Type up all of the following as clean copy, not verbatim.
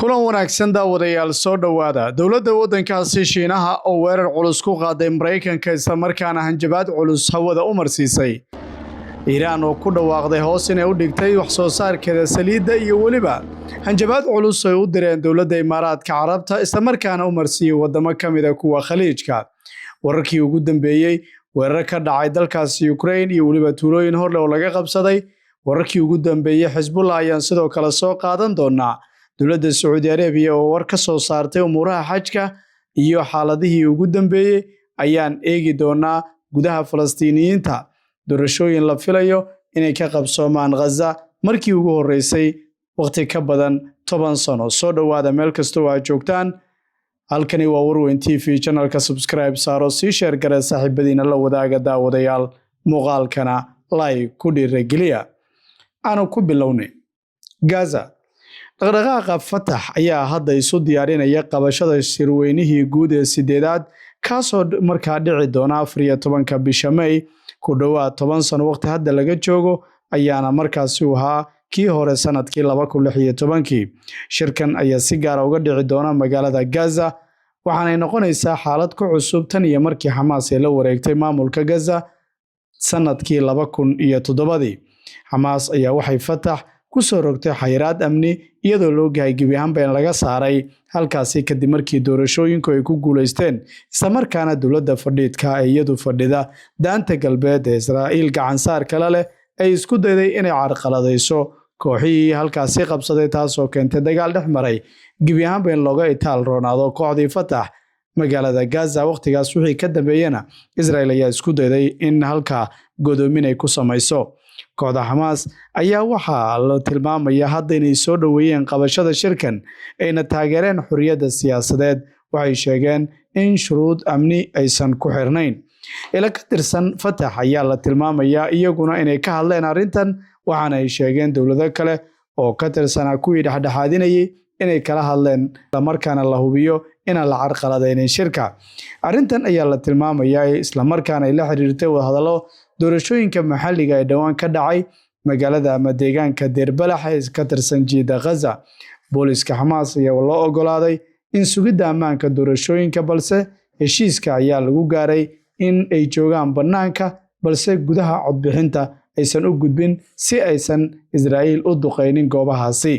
kulan wanaagsan daawadayaal soo dhawaada dowladda waddankaasi Shiinaha oo weerar culus ku qaaday Mareykanka isla markaana hanjabaad culus hawada u marsiisay Iiraan oo ku dhawaaqday hoos inay u dhigtay wax soo saarkeeda saliidda iyo waliba hanjabaad culus ay u direen dowladda Imaaraadka Carabta isla markaana u marsiiyay wadamo kamida kuwa Khaliijka wararkii ugu dambeeyay weerar ka dhacay dalkaasi Ukraine iyo waliba tuulooyin hor oo laga qabsaday wararkii ugu dambeeyay Hezbollah ayaan sidoo kale soo qaadan doonaa dowladda Saudi Arabia oo war ka soo saartay umuraha xajka iyo xaaladihii ugu dambeeyay ayaan eegi doonaa gudaha Falastiiniyiinta doorashooyin la filayo inay ka qabsoomaan Gaza markii ugu horeysay waqti ka badan 10 sano soo dhawaada meel kasta oo aad joogtaan halkani waa Warweyn TV channelka subscribe saaro si share gara saaxiibadiina la wadaaga daawadayaal muuqaalkana like ku dhiirigeliya aanu ku bilownay Gaza dhaqdhaqaaqa Fatah ayaa hadda isu diyaarinaya qabashada shirweynihii guud ee sideedaad kaasoo markaa dhici doona 14 bisha May ku dhawaad 10 sano waqti hadda laga joogo ayaana markaasi u ahaa kii hore sanadkii 2016 shirkan ayaa si gaar ah uga dhici doona magaalada Gaza waxaana noqonaysaa xaalad ku cusub tan iyo markii Hamas ay la wareegtay maamulka Gaza sanadkii 2007 Hamas ayaa waxay Fatah ku soo rogtay xayiraad amni iyadoo loo gahay gebi ahaanba in laga saaray halkaasi kadib markii doorashooyinku ay ku guuleysteen isla markaana dowladda fadhiidka ay iyadu fadhida daanta galbeed ee Israa'iil gacan saar kale leh ay isku dayday inay carqaladayso kooxihii halkaasi qabsaday taasoo keentay dagaal dhex maray gebi ahaanba in looga itaal roonaado kooxdii Fatah magaalada Gaza waqtigaas wixii ka dambeeyana Israa'iil ayaa isku dayday in halka godoomin ay ku samayso kooxda Hamas ayaa waxa la tilmaamaya hadda inay soo dhaweeyeen qabashada shirkan ayna taageereen xurriyadda siyaasadeed waxay sheegeen in shuruud amni aysan ku xirnayn ila ka tirsan Fatah ayaa la tilmaamaya iyaguna inay ka hadleen arrintan waxaana ay sheegeen dowlado kale oo ka tirsan kuwii dhexdhexaadinayay inay kala hadleen markaana la hubiyo in la carqaladeynin shirka arrintan ayaa la tilmaamaya isla markaana ay la xiriirtay wadahadalo doorashooyinka maxalliga ee dhawaan ka dhacay magaalada ama deegaanka Derbalax ee ka tirsan jiida Gaza booliska Hamas ayaa loo ogolaaday in sugidda ammaanka doorashooyinka balse heshiiska ayaa lagu gaaray in ay joogaan banaanka balse gudaha codbixinta aysan u gudbin si aysan Israa'iil u duqeynin goobahaasi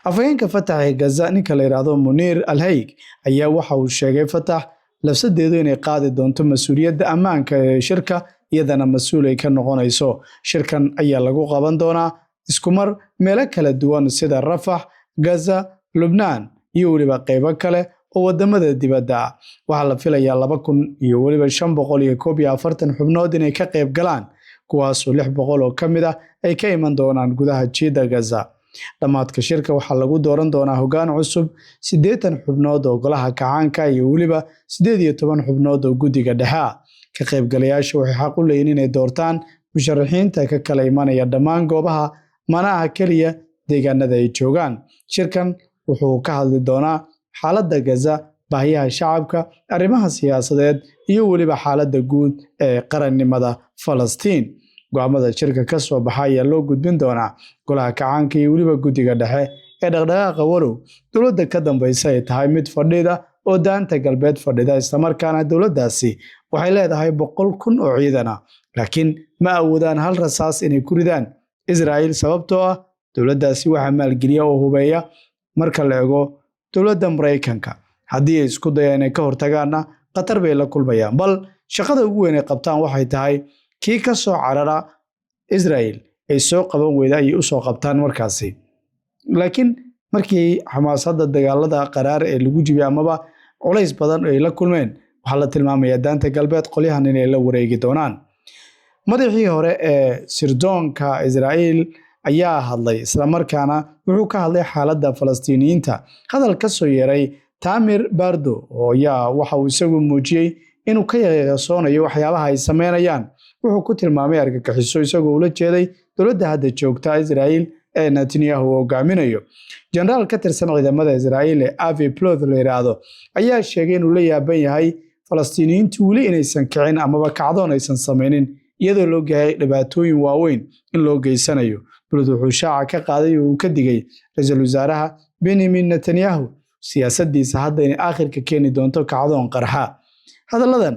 afayeenka Fatah ee Gaza ninka la yiraahdo Munir Al-Hayg ayaa waxa uu sheegay Fatah lafsadeedu inay qaadi doonto mas'uuliyadda ammaanka ee shirka iyadana mas'uul ay ka noqonayso shirkan ayaa lagu qaban doonaa isku mar meelo kala duwan sida Rafah Gaza Lebanon iyo waliba qaybo kale oo wadamada dibadda waxa la filayaa 2541 xubnood inay ka qayb galaan kuwaas oo 600 oo kamid ah ay ka iman doonaan gudaha jiida Gaza dhamaadka shirka waxaa lagu dooran doonaa hoggaan cusub 80 xubnood oo golaha kacaanka iyo waliba 18 xubnood oo guddiga dhexe ka qaybgalayaasha waxay xaq u leeyihiin inay doortaan musharaxiinta ka kala imanaya dhammaan goobaha manaha kaliya deegaanada ay joogaan shirkan wuxuu ka hadli doonaa xaaladda Gaza baahiyaha shacabka arrimaha siyaasadeed iyo waliba xaaladda guud ee qarannimada Falastiin go'aamada shirka ka soo baxay ayaa loo gudbin doonaa golaha kacaanka iyo waliba guddiga dhexe ee dhaqdhaqaaqa walow dowladda ka dambaysa ay tahay mid fadhida oo daanta galbeed fadhida isla markaana dowladdaasi waxay leedahay 100,000 oo ciidan ah laakiin ma awoodaan hal rasaas inay ku ridaan Israa'iil sababtoo ah dowladdaasi waxa maalgeliya oo hubeeya marka la eego dowladda Mareykanka haddii ay isku dayaan inay ka hortagaana qatar bay la kulmayaan bal shaqada ugu weyn ee qabtaan waxay tahay kii ka soo carara Israa'iil ay soo qaban weyda ay u soo qabtaan markaasi laakiin markii Hamas hadda dagaalada qaraar ee lagu jibiyay amaba culays badan ay la kulmeen waxa la tilmaamayaa daanta galbeed qolyahan inay la wareegi doonaan madaxii hore ee sirdoonka Israa'iil ayaa hadlay isla markaana wuxuu ka hadlay xaaladda Falastiiniyiinta hadal ka soo yeeray Tamir Bardo oo waxa uu isagu muujiyay inuu ka yaqeeqsoonayo waxyaabaha ay sameynayaan wuxuu ku tilmaamay argagixiso isagoo ula jeeday dowladda hadda joogta Israa'iil ee Netanyahu hogaaminayo jeneraal ka tirsan ciidamada Israa'iil ee Avi Ploth la yiraahdo ayaa sheegay inuu la yaaban yahay Falastiiniyiintu wali inaysan kicin amaba kacdoon aysan sameynin iyadoo loo gahay dhibaatooyin waaweyn in loo geysanayo dowladdu wuxuu shaaca ka qaaday oo uu ka digay ra'iisul wasaaraha Benjamin Netanyahu siyaasaddiisa hadda inay aakhirka keeni doonto kacdoon qarxa. Hadalladan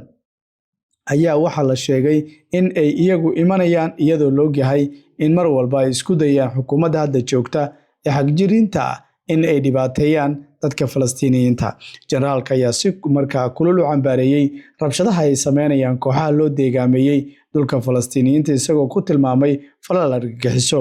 ayaa waxaa la sheegay in ay iyagu imanayaan iyadoo la ogyahay in mar walba ay isku dayaan xukuumadda hadda joogta ee xagjiriinta ah in ay dhibaateeyaan dadka Falastiiniyiinta. Generaalka ayaa si markaa kulul u cambaareeyay rabshadaha ay sameynayaan kooxaha loo deegaameeyay dhulka Falastiiniyiinta isagoo ku tilmaamay falal argagixiso.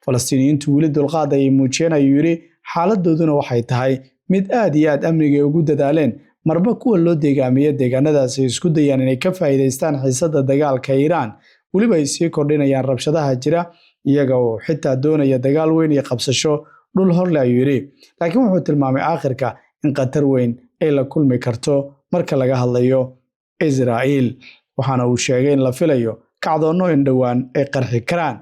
Falastiiniyiintu weli dulqaad ayay muujiyeen ayuu yidhi, xaaladooduna waxay tahay mid aad iyo aad amniga ugu dadaaleen marba kuwa loo deegaameeya deegaanadaas ay isku dayaan inay ka faa'iidaystaan xiisadda dagaalka Iiraan. weliba ay sii kordhinayaan rabshadaha jira iyaga oo xitaa doonaya dagaal weyn iyo qabsasho dhul horle ayuu yidhi. laakiin wuxuu tilmaamay aakhirka in khatar weyn ay la kulmi karto marka laga hadlayo Israa'iil, waxaana uu sheegay in la filayo kacdoonno in dhowaan ay qarxi karaan.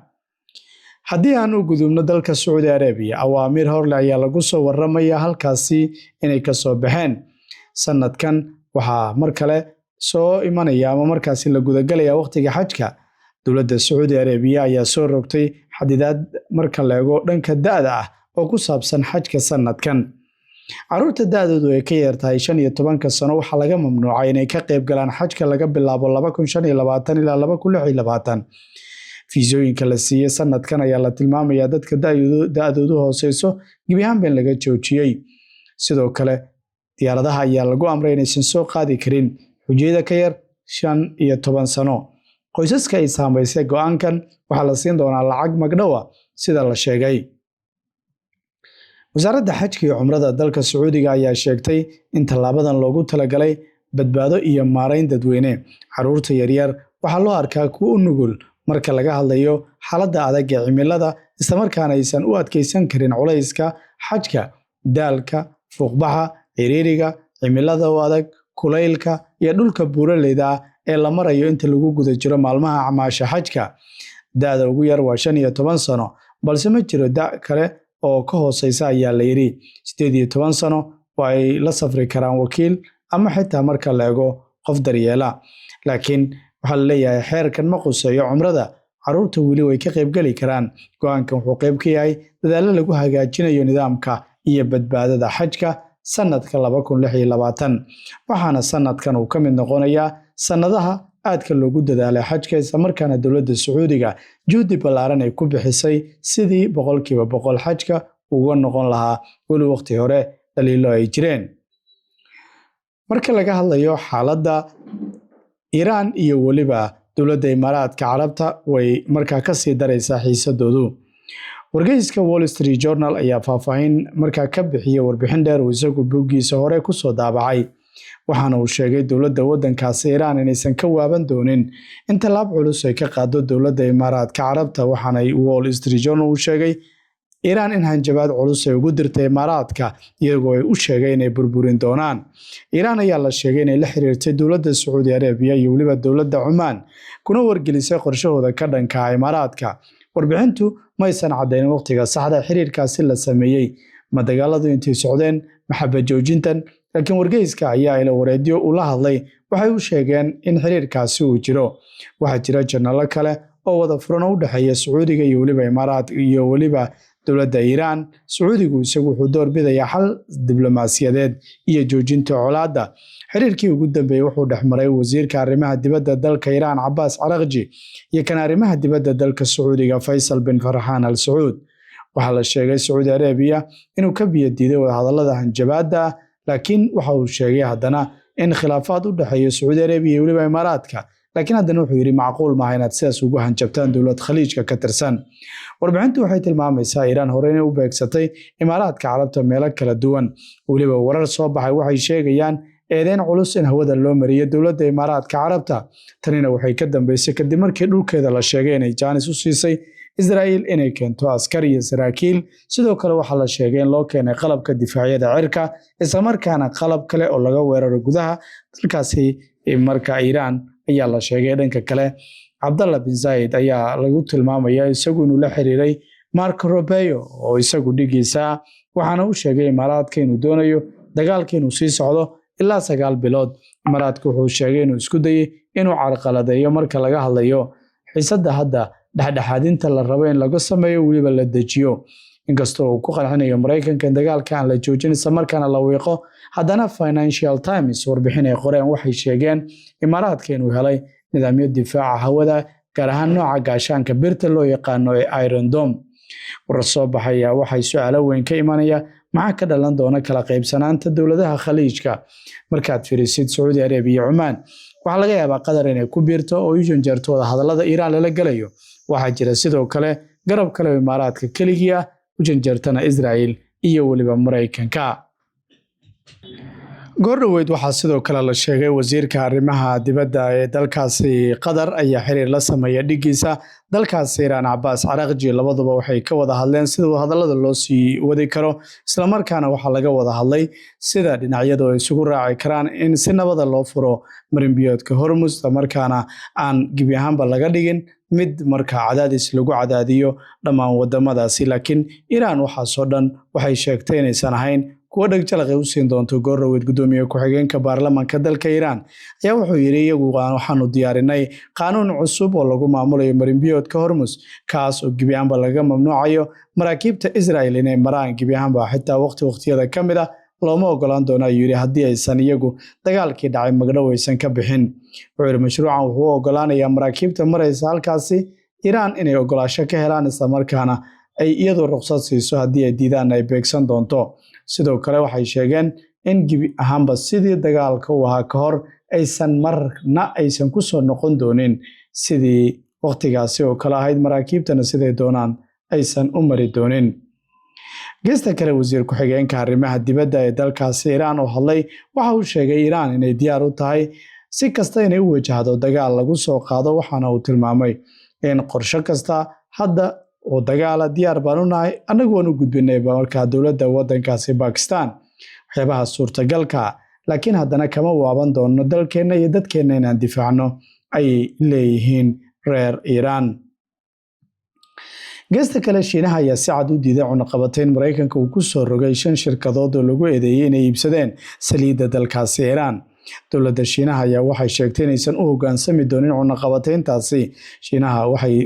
haddii aan u gudubno dalka Sacuudi Arabiya, awaamiir horle ayaa lagu soo warramaya halkaasi inay ka soo baxeen. sanadkan waxaa mar kale soo imanaya ama markaasi la gudagalaya waqtiga xajka. dowladda Sacuudi Arabiya ayaa soo rogtay xadidaad marka la eego dhanka da'da ah oo ku saabsan xajka sanadkan. caruurta da'doodu ay ka yartahay 15 sano waxaa laga mamnuucay inay ka qayb galaan xajka laga bilaabo 2025 ilaa 2026. fiisooyinka la siiyey sanadkan ayaa la tilmaamayaa dadka da'doodu hooseyso gebi ahaanba in laga joojiyey. sidoo kale diyaaradaha ayaa lagu amray inaysan soo qaadi karin xujayada ka yar 15 sano. qoysaska ay saamaysay go'aankan waxaa la siin doonaa lacag magdhowa sida la sheegay. wasaaradda xajka iyo cumrada dalka Sacuudiga ayaa sheegtay in tallaabadan loogu talagalay badbaado iyo maarayn dadweyne. caruurta yaryar waxaa loo arkaa kuwo u nugul marka laga hadlayo xaaladda adag ee cimilada, islamarkaana aysan u adkeysan karin culayska xajka, daalka, fuuqbaxa, ciriiriga, cimilada oo adag, kulaylka iyo dhulka buuraleyda ee la marayo inta lagu guda jiro maalmaha acmaasha xajka. da'da ugu yar waa 15 sano, balse ma jiro da' kale oo ka hooseysa ayaa la yidhi. 18 sano oo ay la safri karaan wakiil ama xitaa marka la eego qof daryeela. laakiin waxaa la leeyahay xeerkan ma quseeyo cumrada, caruurta weli way ka qaybgeli karaan. go'aankan wuxuu qayb ka yahay dadaallo lagu hagaajinayo nidaamka iyo badbaadada xajka sanadka 2026, waxaana sanadkan uu ka mid noqonayaa sanadaha aadka loogu dadaalay xajka, isla markaana dowladda Sacuudiga juhdi ballaaran ay ku bixisay sidii 100% xajka uga noqon lahaa, weli waqti hore dhaliilo ay jireen. marka laga hadlayo xaaladda Iiraan iyo weliba dowladda Imaaraadka Carabta way markaa ka sii daraysaa xiisadoodu. wargeyska Wall Street Journal ayaa faahfaahin markaa ka bixiyay warbixin dheer oo isagu boggiisa hore ku soo daabacay, waxaana uu sheegay dowladda waddankaasi Iiraan inaysan ka waaban doonin in tallaab culus ay ka qaado dowladda Imaaraadka Carabta. waxaana Wall Street Journal uu sheegay Iiraan in hanjabaad culus ay ugu dirtay Imaaraadka iyagoo ay u sheegay inay burburin doonaan. Iiraan ayaa la sheegay inay la xiriirtay dowladda Sacuudi Arabiya iyo weliba dowladda Cumaan, kuna wargelisay qorshahooda ka dhanka ah Imaaraadka. warbixintu ma aysan caddayn waqtiga saxda xiriirkaasi la sameeyey, ma dagaaladu intay socdeen, maxaba joojintan. laakiin wargeyska ayaa ila wareedyo ula hadlay waxay u sheegeen in xiriirkaasi uu jiro. waxaa jira janalo kale oo wada furan u dhexeeya Sacuudiga iyo weliba Imaaraad iyo weliba dowladda Iiraan. Sacuudigu isagu wuxuu door bidayaa xal diblomaasiyadeed iyo joojinta colaadda. xiriirkii ugu dambeeyay wuxuu dhexmaray wasiirka arrimaha dibadda dalka Iiraan Abbas Araghchi iyo kan arrimaha dibadda dalka Sacuudiga Faysal bin Farhan Al Saud. waxaa la sheegay Sacuudi Arabiya inuu ka biyo diiday wadahadallada hanjabaadda, laakiin waxa uu sheegay haddana in khilaafaad u dhexeeya Sacuudi Arabiya iyo weliba Imaaraadka, laakiin haddana wuxuu yidhi macquul maaha inaad sidaas ugu hanjabtaan dowlad khaliijka ka tirsan. warbixintu waxay tilmaamaysaa Iiraan hore inay u beegsatay Imaaraadka Carabta meelo kala duwan. weliba warar soo baxay waxay sheegayaan eedeyn culus in hawada loo mariyay dowladda Imaaraadka Carabta. tanina waxay ka dambeysay kadib markii dhulkeeda la sheegay inay jaanis u siisay Israa'iil inay keento askar iyo saraakiil. sidoo kale waxaa la sheegay in loo keenay qalabka difaacyada cirka, isla markaana qalab kale oo laga weeraro gudaha dalkaasi. marka Iiraan ayaa la sheegay dhanka kale Cabdallah bin Zayed ayaa lagu tilmaamaya isagu inuu la xiriiray Marco Rubio oo isagu dhigiisa, waxaana uu sheegay Imaaraadka inuu doonayo dagaalka inuu sii socdo ilaa 9 bilood. Imaaraadka wuxuu sheegay inuu isku dayay inuu carqaladeeyo marka laga hadlayo xiisadda hadda dhexdhexaadinta la rabo in laga sameeyo weliba la dejiyo. Inkastoo uu ku qancinayo Mareykanka in dagaalka aan la joojin isla markaana la wiiqo, haddana Financial Times warbixin ay qoreen waxay sheegeen Imaaraadka inuu helay nidaamyo difaaca hawada gaar ahaan nooca gaashaanka birta loo yaqaano ee Iron Dome. Warar soo baxaya waxay su'aalo weyn ka imanaya maxaa ka dhalan doona kala qaybsanaanta dowladaha Khaliijka. Markaad fiirisid Saudi Arabia iyo Oman, waxaa laga yaabaa Qatar inay ku biirto oo u janjeerto hadallada Iiraan lala galayo. Waxaa jira sidoo kale garab kale oo Imaaraadka keligii ah u janjeertana Israel iyo weliba Mareykanka. Goordhoweyd waxaa sidoo kale la sheegay wasiirka arrimaha dibadda ee dalkaasi Qatar ayaa xiriir la sameeyay dhigiisa dalkaasi Iiraan Abbas Araghchi. Labaduba waxay ka wada hadleen sida hadallada loo sii wadi karo, isla markaana waxaa laga wada hadlay sida dhinacyadu ay isugu raaci karaan in si nabad loo furo marinbiyoodka Hormuz, isla markaana aan gebi ahaanba laga dhigin mid markaa cadaadis lagu cadaadiyo dhammaan wadamadaasi. Laakiin Iiraan waxaasoo dhan waxay sheegtay inaysan ahayn kuwa dhagjalaq u siin doonto. Goordhoweyd gudoomiye ku-xigeenka baarlamaanka dalka Iiraan ayaa wuxuu yiri iyagu waxaanu diyaarinay qaanuun cusub oo lagu maamulayo marinbiyoodka Hormuz, kaas oo gebi ahaanba laga mamnuucayo maraakiibta Israel inay maraan gebi ahaanba xitaa waqtiyada ka mid ah looma ogolaan doono ayuu yiri haddii aysan iyagu dagaalkii dhacay magdhow aysan ka bixin. Wuxuu yiri mashruucan wuxuu ogolaanayaa maraakiibta maraysa halkaasi Iiraan inay ogolaasho ka helaan isla markaana ay iyadu ruqsad siiso haddii ay diidaan ay beegsan doonto. Sidoo kale waxay sheegeen in gebi ahaanba sidii dagaalka u ahaa ka hor aysan marna aysan ku soo noqon doonin sidii waqtigaasi oo kale ahayd, maraakiibtana siday doonaan aysan u mari doonin. Geesta kale wasiir ku-xigeenka arrimaha dibadda ee dalkaasi Iiraan oo hadlay waxa uu sheegay Iiraan inay diyaar u tahay si kasta inay u wajahdo dagaal lagu soo qaado, waxaana uu tilmaamay in qorshe kasta hadda oo dagaala diyaar baan u nahay, annagu waan u gudbinay markaa dowladda waddankaasi Pakistan waxyaabaha suurtagalka, laakiin haddana kama waaban doono dalkeenna iyo dadkeenna inaan difaacno ayay leeyihiin reer Iiraan. Geesta kale Shiinaha ayaa si cad u diiday cunaqabatayn Mareykanka uu ku soo rogay 5 shirkadood oo lagu eedeeyay inay iibsadeen saliidda dalkaasi Iiraan. Dowladda Shiinaha ayaa waxay sheegtay inaysan u hoggaansami doonin cunaqabatayntaasi. Shiinaha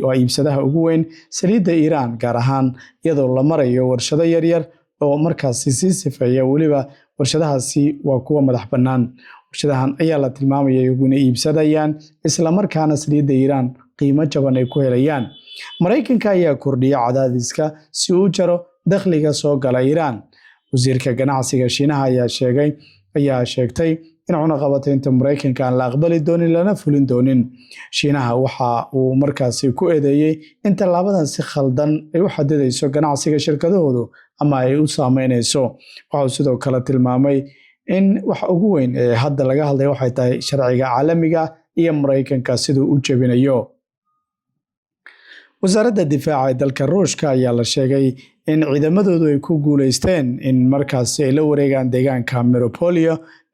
waa iibsadaha ugu weyn saliidda Iiraan, gaar ahaan iyadoo la marayo warshado yaryar oo markaasi sii sifeeya, weliba warshadahaasi waa kuwa madax bannaan. Warshadahan ayaa la tilmaamaya inay iibsadayaan isla markaana saliidda Iiraan qiimo jaban ay ku helayaan. Mareykanka ayaa kordhiyay cadaadiska si uu jaro dakhliga soo gala Iiraan. Wasiirka ganacsiga Shiinaha ayaa sheegtay in cunaqabataynta Mareykanka aan la aqbali doonin lana fulin doonin. Shiinaha waxa uu markaasi ku eedeeyay in tallaabadan si khaldan ay u xadidayso ganacsiga shirkadahoodu ama ay u saameynayso. Waxa uu sidoo kale tilmaamay in wax ugu weyn ee hadda laga hadlay waxay tahay sharciga caalamiga iyo Mareykanka siduu u jebinayo. Wasaaradda difaaca ee dalka Ruushka ayaa la sheegay in ciidamadoodu ay ku guuleysteen in markaasi ay la wareegaan deegaanka Mariupol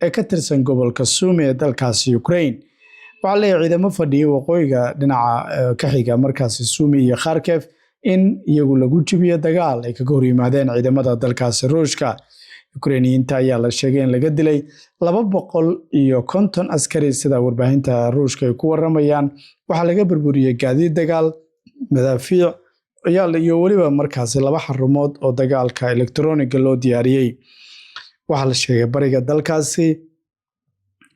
ee ka tirsan gobolka Sumy ee dalkaasi Ukraine. Waxaa leeyahay ciidamo fadhiya waqooyiga dhinaca ka xiga markaasi Sumy iyo Kharkiv in iyagu lagu jibiyo dagaal ay kaga hor yimaadeen ciidamada dalkaasi Ruushka. Ukrainiyiinta ayaa la sheegay in laga dilay 250 askari sida warbaahinta Ruushka ay ku waramayaan. Waxaa laga burburiyay gaadiid dagaal, madaafiic iyo weliba markaasi 2 xarumood oo dagaalka elektarooniga loo diyaariyay. Waxaa la sheegay bariga dalkaasi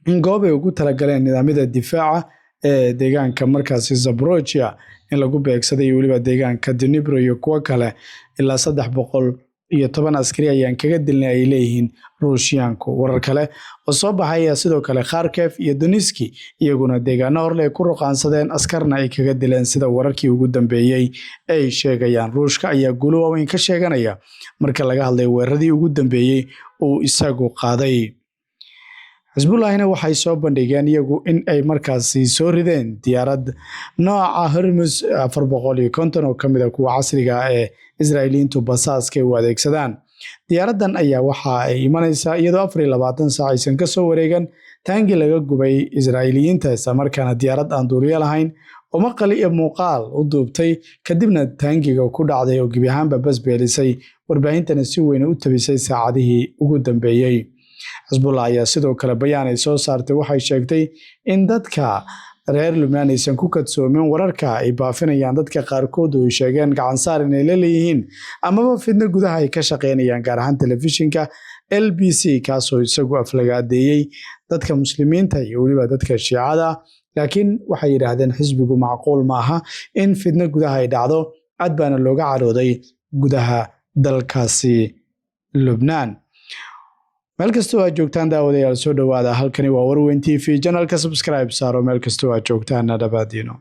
in goob ay ugu talagaleen nidaamyada difaaca ee deegaanka markaasi Zaporozhye in lagu beegsaday weliba deegaanka Dnipro iyo kuwa kale. Ilaa 310 askari ayaan kaga dilnay ay leeyihiin Ruushyaanku. Warar kale oo soo baxaya sidoo kale Kharkiv iyo Donetsk iyaguna deegaano horle ku ruqaansadeen askarna ay kaga dileen sida wararkii ugu dambeeyay ay sheegayaan. Ruushka ayaa guulo waaweyn ka sheeganaya marka laga hadlay weeraradii ugu dambeeyay uu isagu qaaday. Hezbollahna waxay soo bandhigeen iyagu in ay markaasi soo rideen diyaarad nooca Hermes 450 oo kamid ah kuwa casriga ah ee Israa'iiliintu basaaska u adeegsadaan. Diyaaradan ayaa waxa ay imanaysaa iyadoo 24 saac aysan ka soo wareegan taangi laga gubay Israa'iiliyiinta, isla markaana diyaarad aan duuliye lahayn oo maqal iyo muuqaal u duubtay kadibna taangiga ku dhacday oo gebi ahaanba basbeelisay. Warbaahintana si weyn u tabisay saacadihii ugu dambeeyay. Hezbollah ayaa sidoo kale bayaan ay soo saartay waxay sheegtay in dadka reer Lubnaan aysan ku kadsoomin wararka ay baafinayaan dadka qaarkood oo sheegeen gacan saar inay leeyihiin amaba fidna gudaha ay ka shaqeynayaan gaar ahaan telefishinka LBC kaasoo isagu aflagaadeeyay dadka muslimiinta iyo waliba dadka Shiicada laakiin waxay yiraahdeen xisbigu macquul maaha in fidna gudaha ay dhacdo cad baana looga carooday gudaha dalkaasi Lubnaan meel kastoo aad joogtaan daawadayaal soo dhawaada halkani waa Warweyn TV channelka subscribe saaro meel kastoo aad joogtaan nabadino